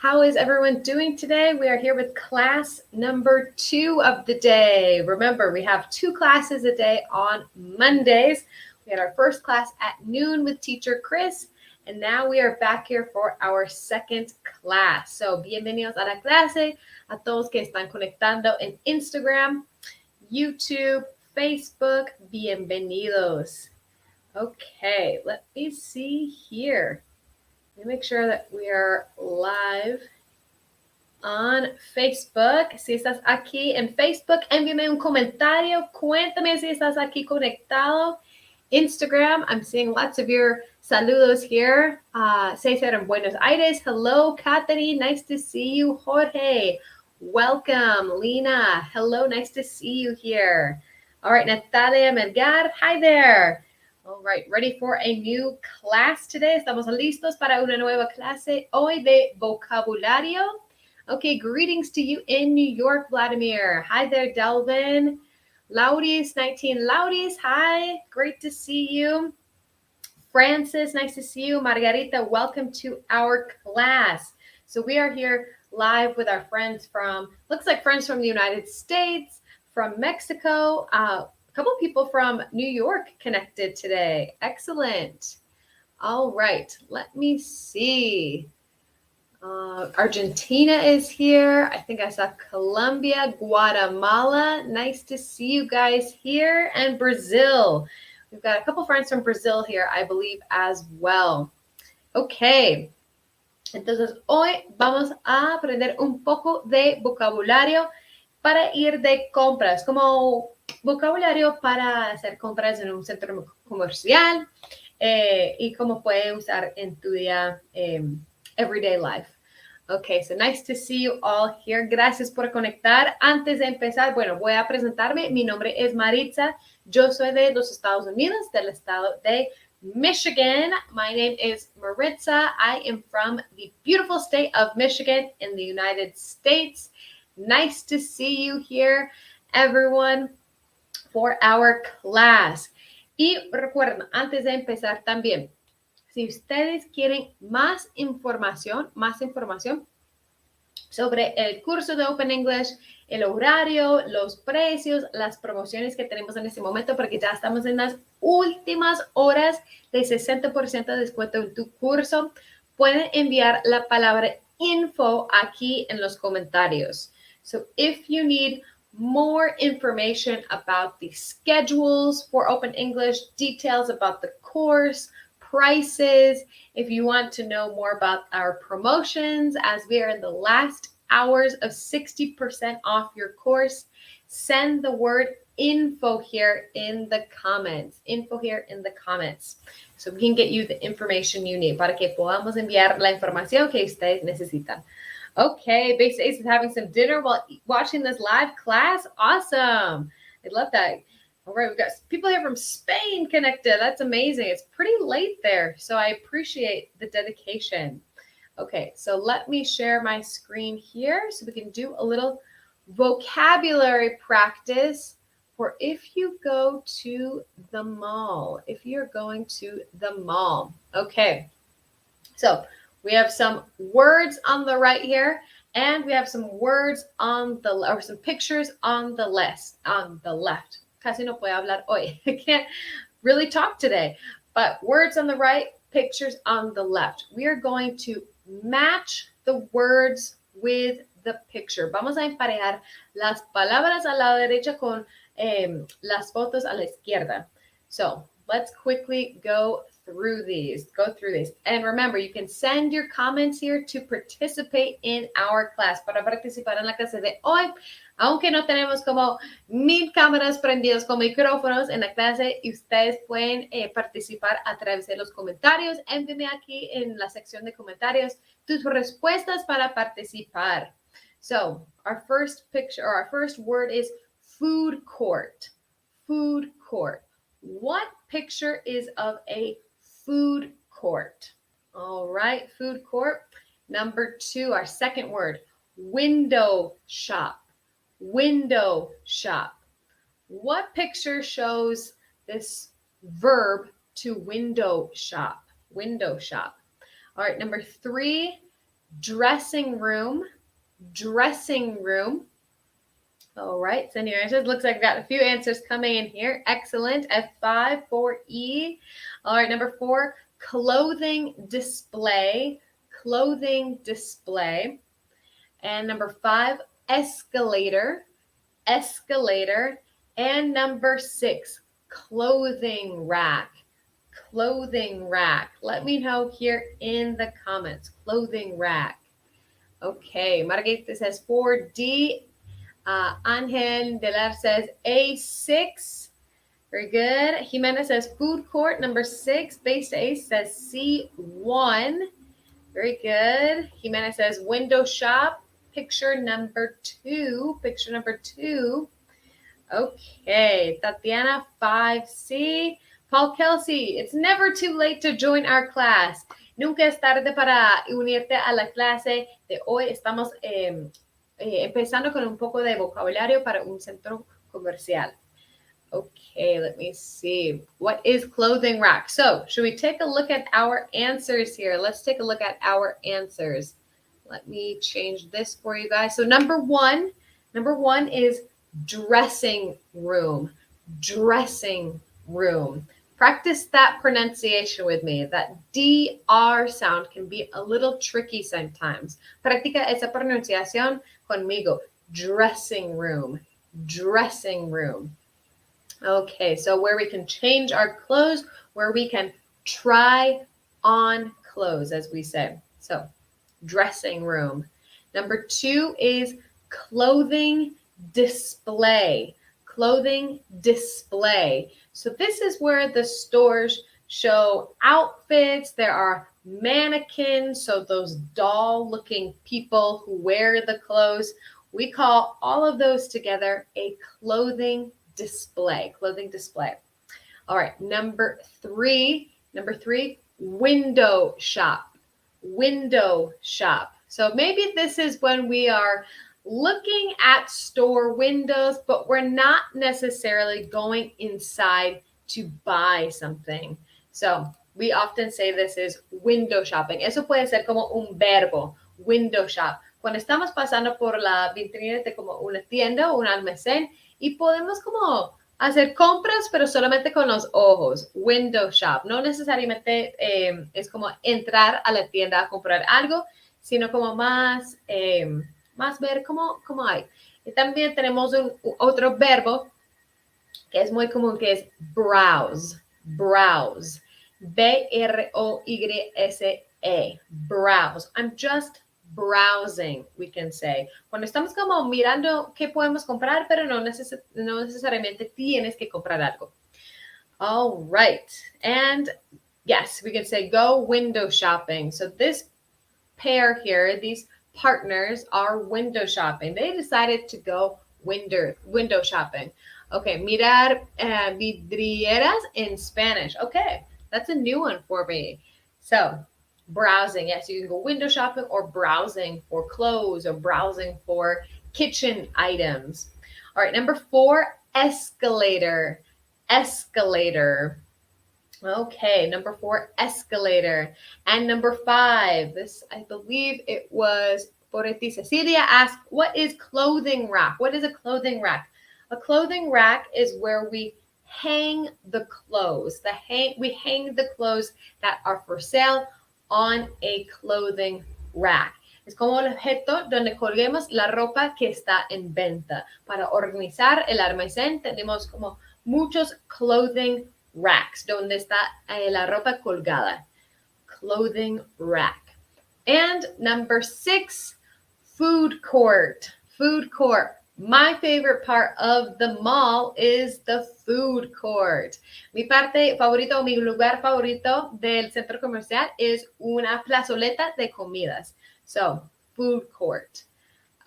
How is everyone doing today? We are here with class number 2 of the day. Remember, we have 2 classes a day on Mondays. We had our first class at noon with teacher Chris, and now we are back here for our second class. So, bienvenidos a la clase, a todos que están conectando en Instagram, YouTube, Facebook, bienvenidos. Okay, let me see here. Let me make sure that we are live on Facebook. Si estás aquí en Facebook, envíame un comentario. Cuéntame si estás aquí conectado. Instagram, I'm seeing lots of your saludos here. Cesar en Buenos Aires. Hello, Katherine. Nice to see you. Jorge, welcome. Lena, hello. Nice to see you here. All right, Natalia Melgar. Hi there. All right, ready for a new class today? Estamos listos para una nueva clase hoy de vocabulario. Okay, greetings to you in New York, Vladimir. Hi there, Delvin. Laudis, 19 Laudis, hi. Great to see you. Francis, nice to see you. Margarita, welcome to our class. So we are here live with our friends from, looks like friends from the United States, from Mexico, a couple people from New York connected today. Excellent. All right, let me see. Argentina is here. I think I saw Colombia, Guatemala. Nice to see you guys here. And Brazil. We've got a couple friends from Brazil here, I believe, as well. Okay. Entonces, hoy vamos a aprender un poco de vocabulario para ir de compras, como vocabulario para hacer compras en un centro comercial y cómo puede usar en tu día everyday life. Okay, so nice to see you all here. Gracias por conectar. Antes de empezar, bueno, voy a presentarme. Mi nombre es Maritza. Yo soy de los Estados Unidos, del estado de Michigan. My name is Maritza. I am from the beautiful state of Michigan in the United States. Nice to see you here, everyone, for our class. Y recuerden, antes de empezar también, si ustedes quieren más información sobre el curso de Open English, el horario, los precios, las promociones que tenemos en este momento, porque ya estamos en las últimas horas de 60% de descuento en tu curso, pueden enviar la palabra info aquí en los comentarios. So if you need more information about the schedules for Open English, details about the course, prices, if you want to know more about our promotions as we are in the last hours of 60% off your course, send the word info here in the comments. Info here in the comments. So we can get you the information you need para que podamos enviar la información que ustedes necesitan. Okay, Base Ace is having some dinner while watching this live class. Awesome. I love that. All right, we've got people here from Spain connected. That's amazing. It's pretty late there, so I appreciate the dedication. Okay, so let me share my screen here so we can do a little vocabulary practice for if you go to the mall. If you're going to the mall. Okay, so we have some words on the right here, and we have some words on the or some pictures on the left. Casi no puedo hablar hoy. I can't really talk today. But words on the right, pictures on the left. We are going to match the words with the picture. Vamos a emparejar las palabras a la derecha con las fotos a la izquierda. So let's quickly go through these. And remember, you can send your comments here to participate in our class. Para participar en la clase de hoy, aunque no tenemos como 1000 cámaras prendidas con micrófonos en la clase, y ustedes pueden participar a través de los comentarios. Envíame aquí en la sección de comentarios tus respuestas para participar. So, our first picture, or our first word is food court. Food court. What picture is of a food court? All right, food court. Number 2, our second word, window shop. Window shop. What picture shows this verb to window shop? Window shop. All right, number 3, dressing room, dressing room. All right, send your answers. Looks like I've got a few answers coming in here. Excellent. F5 for E. All right, number 4, clothing display, clothing display. And number 5, escalator, escalator. And number 6, clothing rack, clothing rack. Let me know here in the comments, clothing rack. Okay, Margarita says 4D. Angel Delar says A6. Very good. Jimena says food court, number 6. Base Ace says C1. Very good. Jimena says window shop, picture number 2. Picture number 2. Okay. Tatiana, 5C. Paul Kelsey, it's never too late to join our class. Nunca es tarde para unirte a la clase de hoy. Estamos empezando con un poco de vocabulario para un centro comercial. Okay, let me see. What is clothing rack? So, should we take a look at our answers here? Let's take a look at our answers. Let me change this for you guys. So, number one is dressing room. Dressing room. Practice that pronunciation with me. That DR sound can be a little tricky sometimes. Practica esa pronunciación conmigo. Dressing room. Dressing room. Okay, so where we can change our clothes, where we can try on clothes, as we say. So, dressing room. Number 2 is clothing display. Clothing display. So this is where the stores show outfits. There are mannequins, so those doll-looking people who wear the clothes. We call all of those together a clothing display. Clothing display. All right, number 3, window shop. Window shop. So maybe this is when we are looking at store windows, but we're not necessarily going inside to buy something. So we often say this is window shopping. Eso puede ser como un verbo, window shop. Cuando estamos pasando por la vitrina de como una tienda o un almacén y podemos como hacer compras, pero solamente con los ojos. Window shop. No necesariamente es como entrar a la tienda a comprar algo, sino como más ver cómo hay. Y también tenemos otro verbo que es muy común, que es browse. Browse. B-R-O-Y-S-E. Browse. I'm just browsing, we can say. Cuando estamos como mirando qué podemos comprar, pero no necesariamente tienes que comprar algo. All right. And yes, we can say go window shopping. So this pair here, these partners are window shopping. They decided to go window shopping. Okay, mirar vidrieras in Spanish. Okay, that's a new one for me. So, browsing. Yes, you can go window shopping or browsing for clothes or browsing for kitchen items. All right, number 4, escalator. Escalator. Okay, number 4, escalator. And number 5, this, I believe it was Poreti Cecilia asked, what is clothing rack? What is a clothing rack? A clothing rack is where we hang the clothes. We hang the clothes that are for sale on a clothing rack. Es como el objeto donde colguemos la ropa que está en venta. Para organizar el almacén tenemos como muchos clothing racks, donde está la ropa colgada. Clothing rack. And number 6, food court. Food court. My favorite part of the mall is the food court. Mi parte favorita o mi lugar favorito del centro comercial es una plazoleta de comidas. So, food court.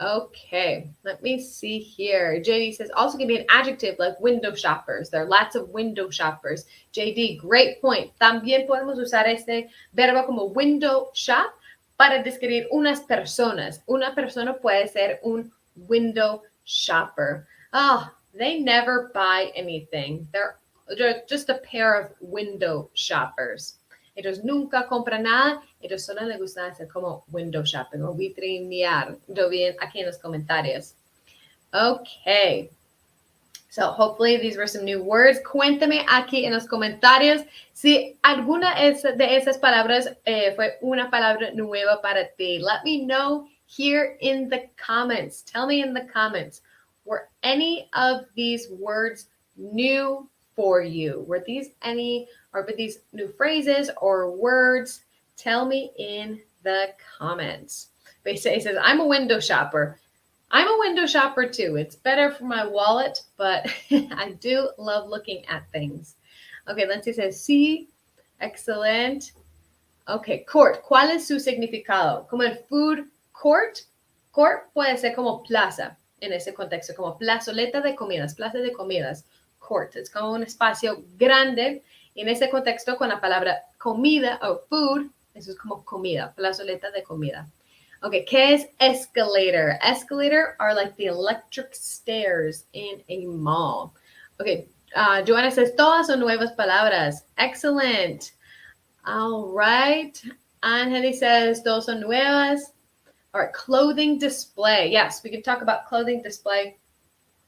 Okay, let me see here. JD says also can be an adjective like window shoppers. There are lots of window shoppers. JD, great point. También podemos usar este verbo como window shop para describir unas personas. Una persona puede ser un window shopper. Oh, they never buy anything. They're just a pair of window shoppers. Ellos nunca compran nada. Ellos solo les gusta hacer como window shopping o vitrinear. Lo vi aquí en los comentarios. Okay. So hopefully these were some new words. Cuéntame aquí en los comentarios si alguna de esas palabras fue una palabra nueva para ti. Let me know here in the comments. Tell me in the comments, were any of these words new for you? Were these new phrases or words? Tell me in the comments. It says, I'm a window shopper. I'm a window shopper too. It's better for my wallet, but I do love looking at things. Okay, Lindsay says, sí, excellent. Okay, court. ¿Cuál es su significado? Como el food court. Court puede ser como plaza en ese contexto, como plazoleta de comidas, plaza de comidas. Court es como un espacio grande. Y en ese contexto, con la palabra comida o food, eso es como comida, plazoleta de comida. Okay, ¿qué es escalator? Escalator are like the electric stairs in a mall. Okay, Joanna says, todas son nuevas palabras. Excellent. All right. Angeli says, todas son nuevas. All right, clothing display. Yes, we can talk about clothing display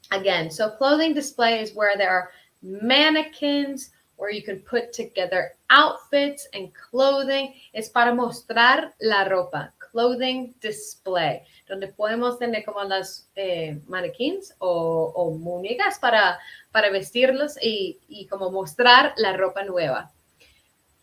again. So clothing display is where there are mannequins, where you can put together outfits and clothing. Es para mostrar la ropa. Clothing display, donde podemos tener como las mannequins o muñecas para vestirlos y como mostrar la ropa nueva.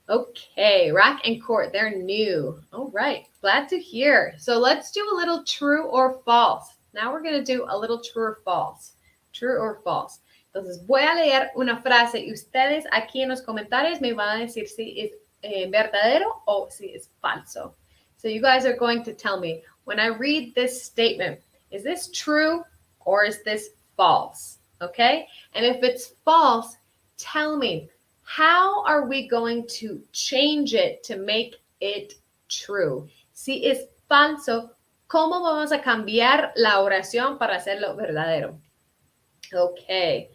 Okay, rack and court, they're new. All right, glad to hear. So let's do a little true or false. Now we're going to do a little true or false. True or false. Entonces voy a leer una frase y ustedes aquí en los comentarios me van a decir si es verdadero o si es falso. So you guys are going to tell me, when I read this statement, is this true or is this false? Okay? And if it's false, tell me, how are we going to change it to make it true? Si es falso, ¿cómo vamos a cambiar la oración para hacerlo verdadero? Okay,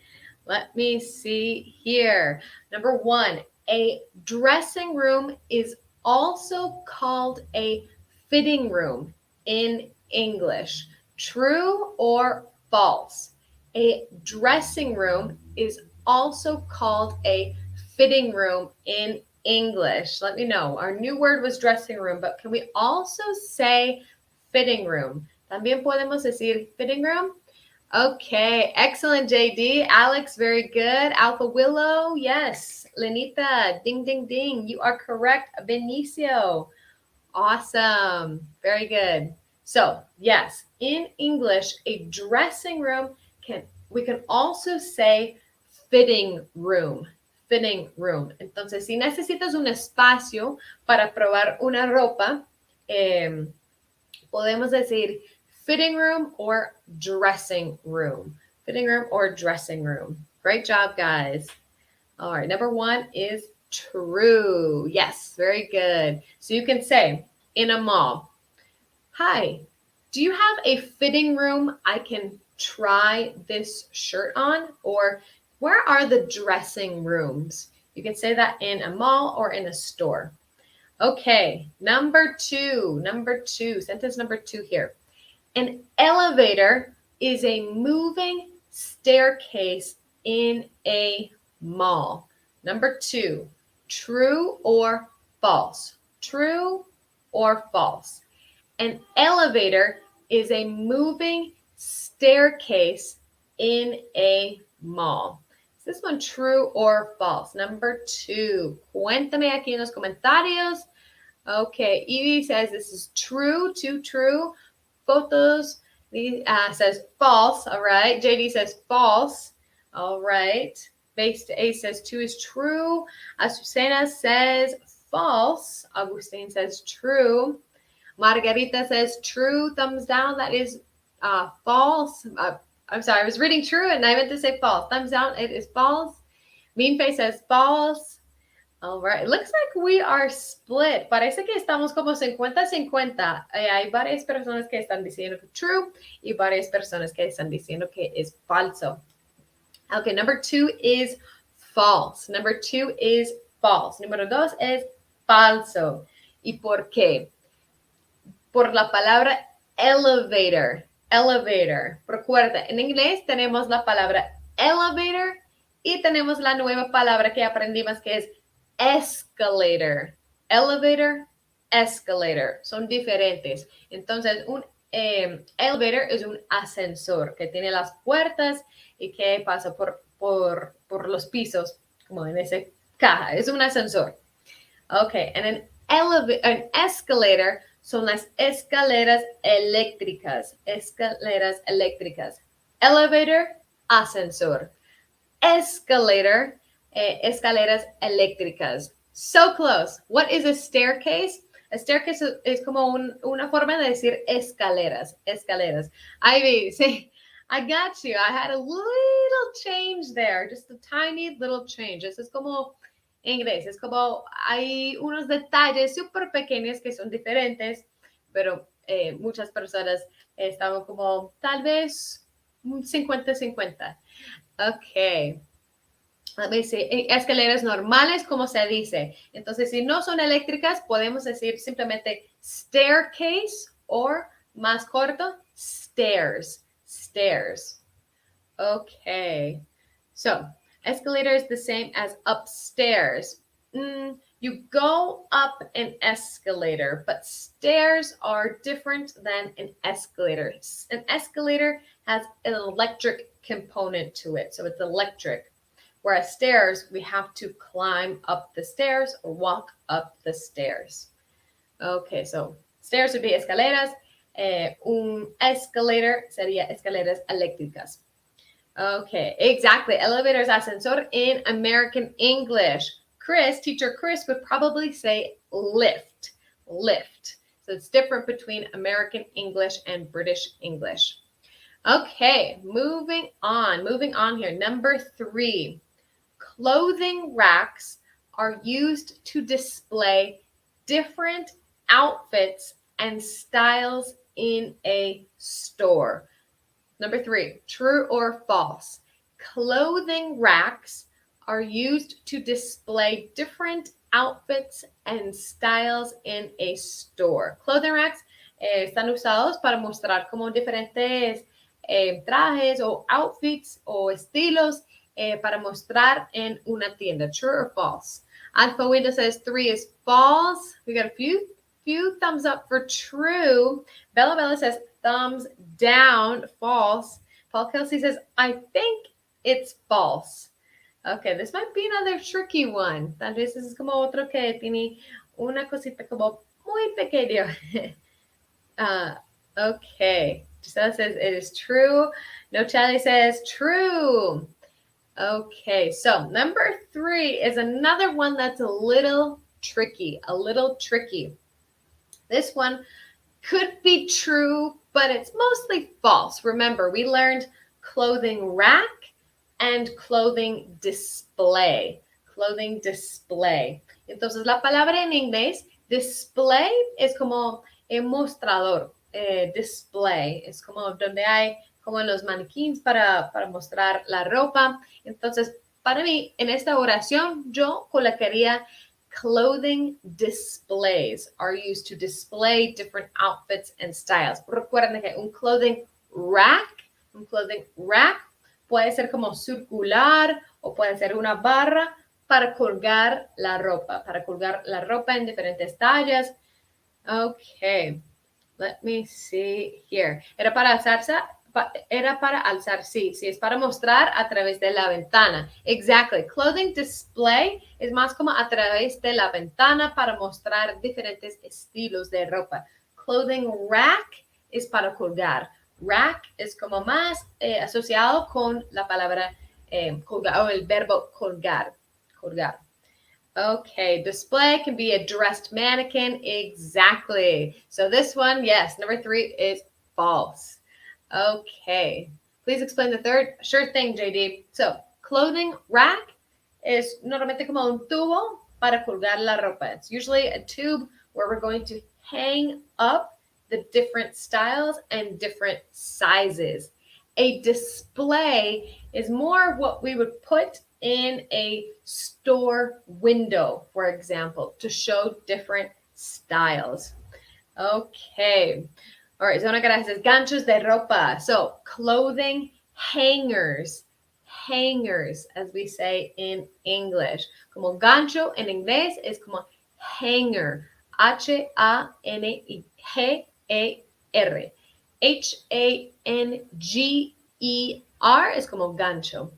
let me see here. Number 1, a dressing room is also called a fitting room in English. True or false? A dressing room is also called a fitting room in English. Let me know. Our new word was dressing room, but can we also say fitting room? También podemos decir fitting room? Okay, excellent, JD. Alex, very good. Alpha Willow, yes. Lenita, ding, ding, ding. You are correct. Benicio, awesome. Very good. So, yes, in English, a dressing room, we can also say fitting room. Fitting room. Entonces, si necesitas un espacio para probar una ropa, podemos decir fitting room or dressing room. Fitting room or dressing room. Great job, guys. All right, number 1 is true. Yes, very good. So you can say in a mall, hi, do you have a fitting room I can try this shirt on? Or where are the dressing rooms? You can say that in a mall or in a store. Okay, number 2, sentence number 2 here. An elevator is a moving staircase in a mall. Number 2, true or false? True or false? An elevator is a moving staircase in a mall. Is this one true or false? Number 2. Cuéntame aquí en los comentarios. Okay, Evie says this is true, true. Photos says false. All right. JD says false. All right. Base A says 2 is true. Azucena says false. Augustine says true. Margarita says true. Thumbs down. That is false. I'm sorry. I was reading true and I meant to say false. Thumbs down. It is false. Meanface says false. All right. It looks like we are split. Parece que estamos como 50-50. Hay varias personas que están diciendo que true y varias personas que están diciendo que es falso. Okay, number 2 is false. Number 2 is false. Número 2 es falso. ¿Y por qué? Por la palabra elevator. Elevator. Recuerda, en inglés tenemos la palabra elevator y tenemos la nueva palabra que aprendimos que es escalator. Elevator, escalator. Son diferentes. Entonces, un elevator es un ascensor que tiene las puertas y que pasa por los pisos, como en esa caja. Es un ascensor. Ok, and an escalator son las escaleras eléctricas. Escaleras eléctricas. Elevator, ascensor. Escalator, escaleras eléctricas. So close. What is a staircase? A staircase es como una forma de decir escaleras. Escaleras. Ivy, sí. I got you. I had a little change there. Just a tiny little change. Eso es como inglés. Es como hay unos detalles súper pequeños que son diferentes, pero muchas personas estaban como tal vez 50-50. Ok. Let me see. Escaleras normales, ¿cómo se dice? Entonces, si no son eléctricas, podemos decir simplemente staircase o más corto, stairs. Stairs. Okay. So, escalator is the same as upstairs. You go up an escalator, but stairs are different than an escalator. An escalator has an electric component to it, so it's electric. Whereas stairs, we have to climb up the stairs or walk up the stairs. Okay, so stairs would be escaleras. Un escalator sería escaleras eléctricas. Okay, exactly. Elevator is ascensor in American English. Teacher Chris would probably say lift. Lift. So it's different between American English and British English. Okay, moving on. Moving on here. Number 3. Clothing racks are used to display different outfits and styles in a store. Number 3, true or false? Clothing racks are used to display different outfits and styles in a store. Clothing racks están usados para mostrar como diferentes trajes o outfits o estilos para mostrar en una tienda. True or false? Alpha Window says 3 is false. We got a few thumbs up for true. Bella says thumbs down, false. Paul Kelsey says, I think it's false. Okay, this might be another tricky one. Tal vez es como otro que tiene una cosita como muy pequeño. Okay, Gisela says it is true. No Charlie says true. Okay, so number 3 is another one that's a little tricky. This one could be true, but it's mostly false. Remember, we learned clothing rack and clothing display. Clothing display. Entonces, la palabra en inglés, display, es como mostrador. Display es como donde hay como los maniquíes para mostrar la ropa. Entonces, para mí, en esta oración, yo colocaría clothing displays are used to display different outfits and styles. Recuerden que un clothing rack puede ser como circular o puede ser una barra para colgar la ropa en diferentes tallas. Okay, let me see here. Era para alzar, sí, es para mostrar a través de la ventana. Exactly. Clothing display es más como a través de la ventana para mostrar diferentes estilos de ropa. Clothing rack es para colgar. Rack es como más asociado con la palabra colgar o el verbo colgar. Okay, display can be a dressed mannequin. Exactly. So this one, yes, number 3 is false. Okay, please explain the third. Sure thing, JD. So, clothing rack es normalmente como un tubo para colgar la ropa. It's usually a tube where we're going to hang up the different styles and different sizes. A display is more what we would put in a store window, for example, to show different styles. Okay. All right, Zona gracias. Ganchos de ropa. So clothing hangers. Hangers, as we say in English. Como gancho en inglés es como hanger. H-A-N-G-E-R. H-A-N-G-E-R es como gancho.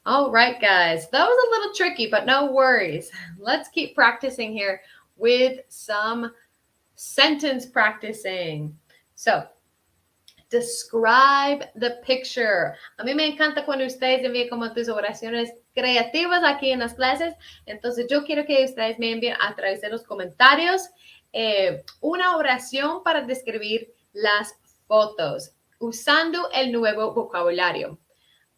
All right, guys. That was a little tricky, but no worries. Let's keep practicing here with some sentence practicing. So, describe the picture. A mí me encanta cuando ustedes envíen como tus oraciones creativas aquí en las clases. Entonces, yo quiero que ustedes me envíen a través de los comentarios una oración para describir las fotos usando el nuevo vocabulario.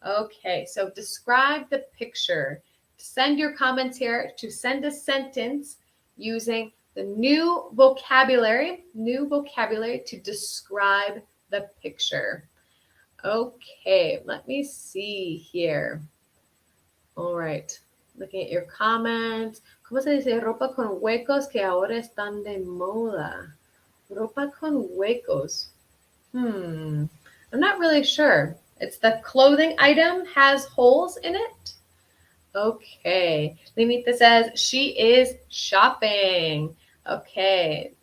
Okay, so describe the picture. Send your comments here to send a sentence using the new vocabulary to describe the picture. Okay, let me see here. All right, looking at your comments. ¿Cómo se dice? Ropa con huecos que ahora están de moda. Ropa con huecos. I'm not really sure. It's the clothing item has holes in it. Okay. Limita says she is shopping. Okay.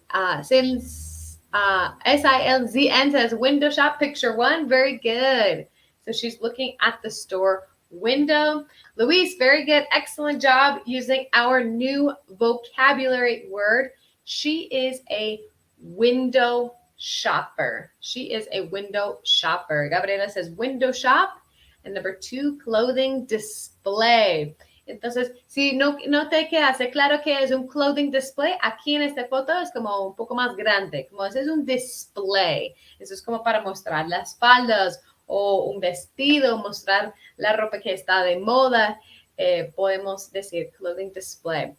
Since SILZN says window shop, picture one. Very good. So she's looking at the store window. Luis, very good. Excellent job using our new vocabulary word. She is a window shopper. She is a window shopper. Gabriela says window shop. And number 2, clothing display. Entonces, si no te queda claro que es un clothing display, aquí en esta foto es como un poco más grande, como ese es un display. Eso es como para mostrar las faldas o un vestido, mostrar la ropa que está de moda. Podemos decir clothing display.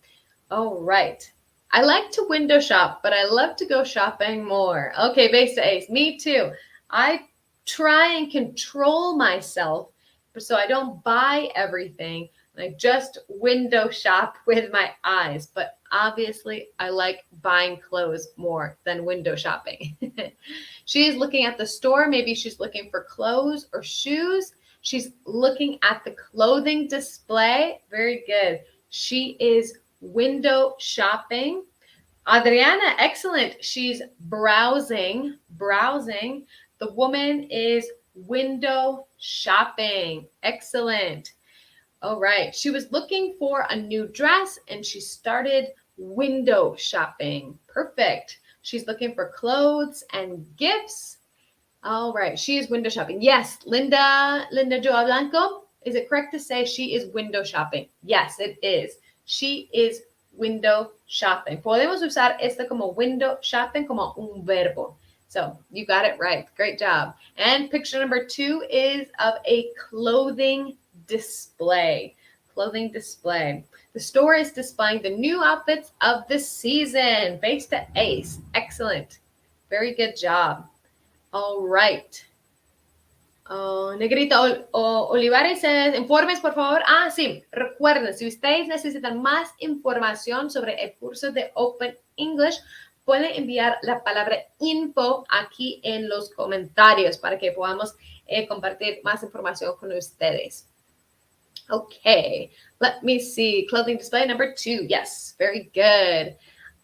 All right. I like to window shop, but I love to go shopping more. Okay, base to ace. Me too. I try and control myself so I don't buy everything. I just window shop with my eyes. But obviously, I like buying clothes more than window shopping. She is looking at the store. Maybe she's looking for clothes or shoes. She's looking at the clothing display. Very good. She is window shopping. Adriana, excellent. She's browsing. The woman is window shopping. Excellent. All right. She was looking for a new dress and she started window shopping. Perfect. She's looking for clothes and gifts. All right. She is window shopping. Yes. Linda Joa Blanco. Is it correct to say she is window shopping? Yes, it is. She is window shopping. Podemos usar esto como window shopping como un verbo. So you got it right. Great job. And picture number 2 is of a clothing display. Clothing display. The store is displaying the new outfits of the season. Base to ace. Excellent. Very good job. All right. Negrita Olivares says, informes por favor. Sí, recuerden, si ustedes necesitan más información sobre el curso de Open English, pueden enviar la palabra info aquí en los comentarios para que podamos compartir más información con ustedes. Okay, let me see. Clothing display number 2. Yes, very good.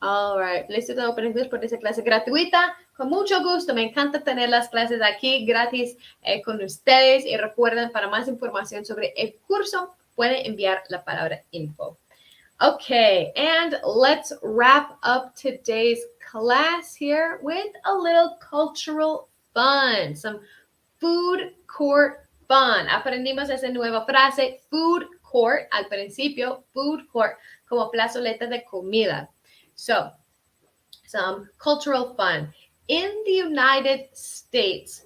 All right, listo de Open English por esa clase gratuita. Con mucho gusto, me encanta tener las clases aquí gratis con ustedes. Y recuerden, para más información sobre el curso, pueden enviar la palabra info. Okay, and let's wrap up today's class here with a little cultural fun, some food court fun. Aprendimos esa nueva frase, food court, al principio, food court, como plazoleta de comida. So, some cultural fun. In the United States,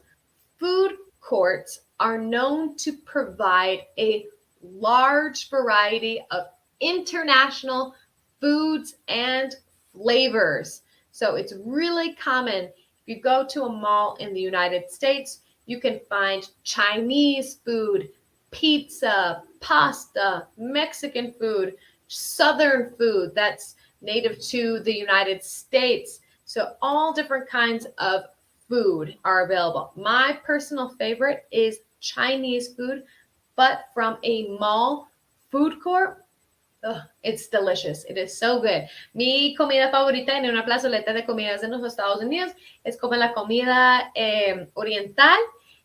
food courts are known to provide a large variety of international foods and flavors. So it's really common. If you go to a mall in the United States, you can find Chinese food, pizza, pasta, Mexican food, Southern food that's native to the United States. So all different kinds of food are available. My personal favorite is Chinese food, but from a mall food court. Oh, it's delicious. It is so good. Mi comida favorita en una plazoleta de comidas en los Estados Unidos es como la comida oriental,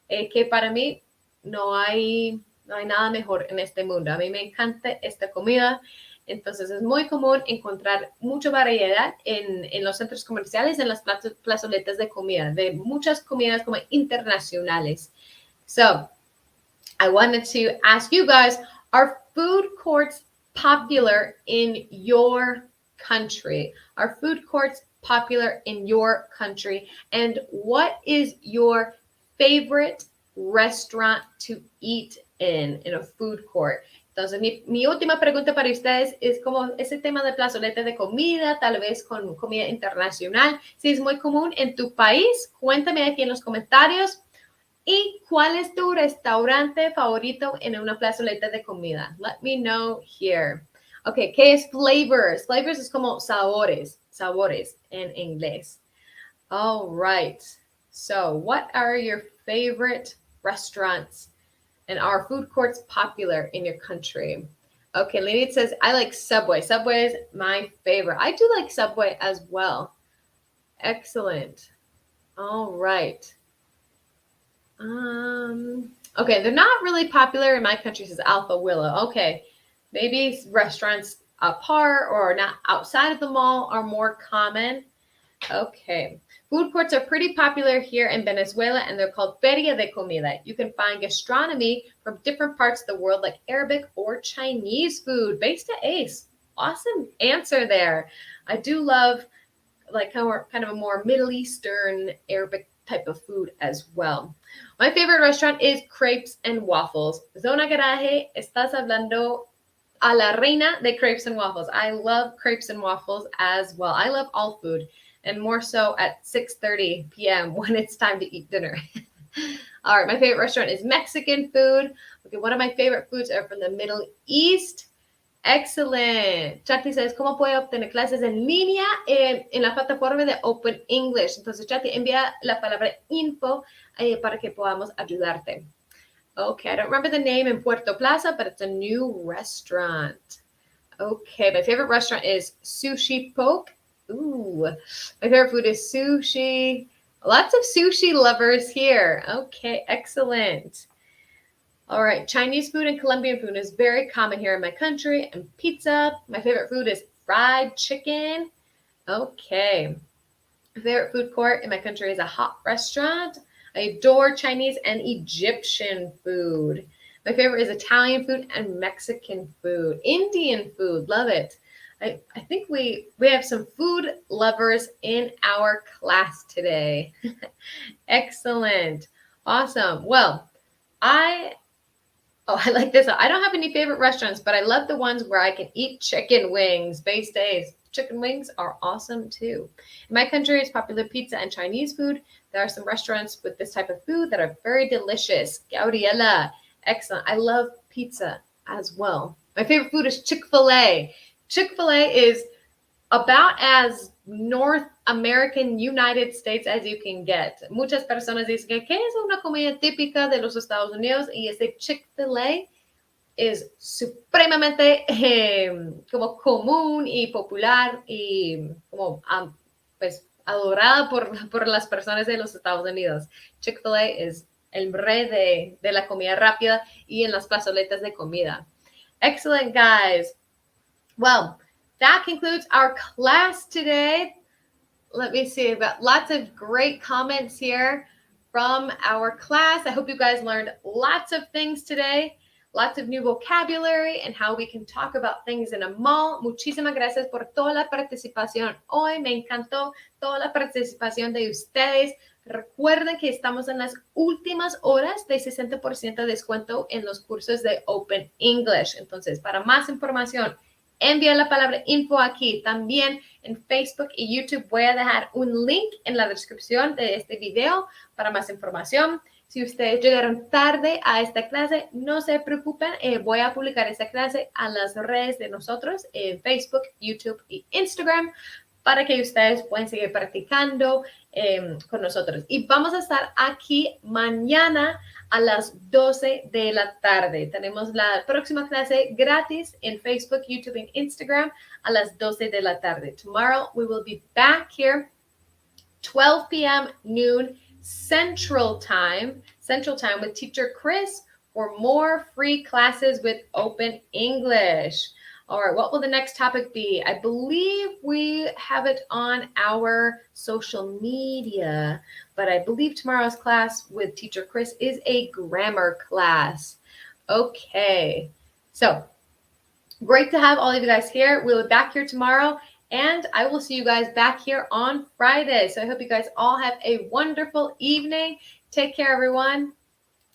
que para mí no hay nada mejor en este mundo. A mí me encanta esta comida. Entonces es muy común encontrar mucha variedad en los centros comerciales, en las plazoletas de comida, de muchas comidas como internacionales. So, I wanted to ask you guys, are food courts popular in your country? Are food courts popular in your country? And what is your favorite restaurant to eat in a food court? Entonces, mi última pregunta para ustedes es como ese tema de plazoleta de comida, tal vez con comida internacional. Si es muy común en tu país, cuéntame aquí en los comentarios. ¿Y cuál es tu restaurante favorito en una plazoleta de comida? Let me know here. Okay, ¿qué es flavors? Flavors es como sabores en inglés. All right. So, what are your favorite restaurants? And are food courts popular in your country? Okay, Lynette says, I like Subway. Subway is my favorite. I do like Subway as well. Excellent. All right. Okay, they're not really popular in my country, says Alpha Willow. Okay, maybe restaurants apart or not outside of the mall are more common. Okay, food courts are pretty popular here in Venezuela, and they're called Feria de Comida. You can find gastronomy from different parts of the world, like Arabic or Chinese food. Based at Ace. Awesome answer there. I do love like kind of a more Middle Eastern Arabic type of food as well. My favorite restaurant is Crepes and Waffles. Zona Garaje, estás hablando a la reina de crepes and waffles. I love crepes and waffles as well. I love all food, and more so at 6:30 p.m. when it's time to eat dinner. All right, my favorite restaurant is Mexican food. Okay, one of my favorite foods are from the Middle East. Excellent. Chati says, ¿cómo puedo obtener clases en línea en la plataforma de Open English? Entonces, Chati, envía la palabra info para que podamos ayudarte. Okay, I don't remember the name in Puerto Plaza, but it's a new restaurant. Okay, my favorite restaurant is Sushi Poke. Ooh, my favorite food is sushi. Lots of sushi lovers here. Okay, excellent. All right, Chinese food and Colombian food is very common here in my country, and pizza. My favorite food is fried chicken. Okay. My favorite food court in my country is a hot restaurant. I adore Chinese and Egyptian food. My favorite is Italian food and Mexican food. Indian food, love it. I think we have some food lovers in our class today. Excellent. Awesome. Well, I like this. I don't have any favorite restaurants, but I love the ones where I can eat chicken wings. Base days. Chicken wings are awesome too. In my country, it's popular pizza and Chinese food. There are some restaurants with this type of food that are very delicious. Gabriela, excellent. I love pizza as well. My favorite food is Chick-fil-A. Chick-fil-A is about as North American United States as you can get. Muchas personas dicen que es una comida típica de los Estados Unidos, y ese Chick-fil-A es supremamente como común y popular y como pues adorada por las personas de los Estados Unidos. Chick-fil-A es el rey de la comida rápida y en las plazoletas de comida. Excellent, guys. Well, that concludes our class today. Let me see. I've got lots of great comments here from our class. I hope you guys learned lots of things today, lots of new vocabulary and how we can talk about things in a mall. Muchísimas gracias por toda la participación hoy. Me encantó toda la participación de ustedes. Recuerden que estamos en las últimas horas de 60% de descuento en los cursos de Open English. Entonces, para más información, envía la palabra info aquí. También en Facebook y YouTube voy a dejar un link en la descripción de este video para más información. Si ustedes llegaron tarde a esta clase, no se preocupen. Voy a publicar esta clase a las redes de nosotros, en Facebook, YouTube y Instagram, para que ustedes puedan seguir practicando con nosotros. Y vamos a estar aquí mañana a las 12 de la tarde. Tenemos la próxima clase gratis en Facebook, YouTube y Instagram a las 12 de la tarde. Tomorrow we will be back here 12 p.m. noon Central Time with Teacher Chris for more free classes with Open English. All right, what will the next topic be? I believe we have it on our social media, but I believe tomorrow's class with Teacher Chris is a grammar class. Okay, so great to have all of you guys here. We'll be back here tomorrow, and I will see you guys back here on Friday. So I hope you guys all have a wonderful evening. Take care, everyone.